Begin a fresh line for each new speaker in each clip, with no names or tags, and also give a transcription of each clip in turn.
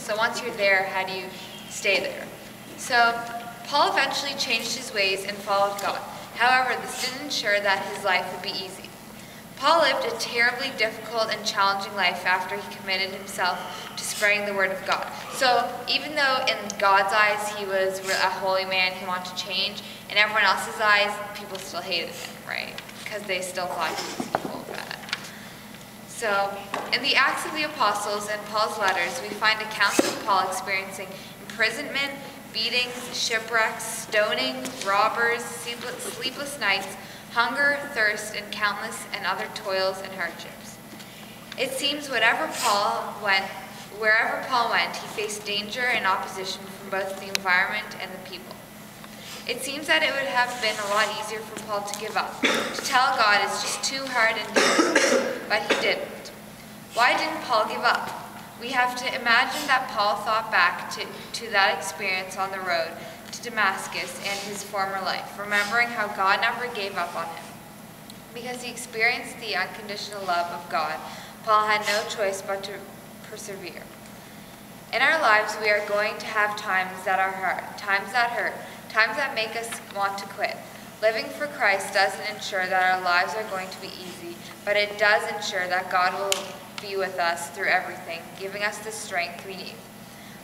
So once you're there, how do you stay there? So Paul eventually changed his ways and followed God. However, this didn't ensure that his life would be easy. Paul lived a terribly difficult and challenging life after he committed himself to spreading the word of God. So even though in God's eyes he was a holy man, he wanted to change, in everyone else's eyes, people still hated him, right? Because they still thought he was evil and bad. So in the Acts of the Apostles and Paul's letters, we find accounts of Paul experiencing imprisonment, beatings, shipwrecks, stoning, robbers, sleepless nights, hunger, thirst, and countless and other toils and hardships. It seems wherever Paul went, he faced danger and opposition from both the environment and the people. It seems that it would have been a lot easier for Paul to give up. To tell God is just too hard and difficult, but he didn't. Why didn't Paul give up? We have to imagine that Paul thought back to that experience on the road to Damascus and his former life, remembering how God never gave up on him. Because he experienced the unconditional love of God, Paul had no choice but to persevere. In our lives, we are going to have times that are hard, times that hurt, times that make us want to quit. Living for Christ doesn't ensure that our lives are going to be easy, but it does ensure that God will be with us through everything, giving us the strength we need.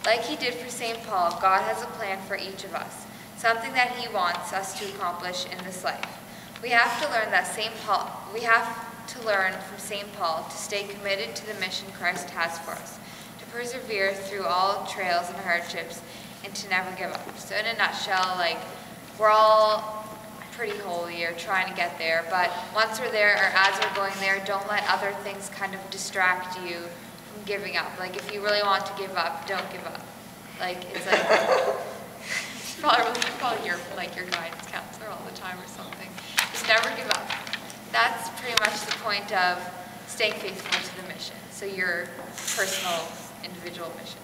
Like he did for St. Paul, God has a plan for each of us, something that he wants us to accomplish in this life. We have to learn from St. Paul to stay committed to the mission Christ has for us, to persevere through all trials and hardships, and to never give up. So in a nutshell, we're all pretty holy or trying to get there, but once we're there or as we're going there, don't let other things kind of distract you from giving up. If you really want to give up, don't give up. It's probably your guidance counselor all the time or something. Just never give up. That's pretty much the point of staying faithful to the mission. So your personal, individual mission.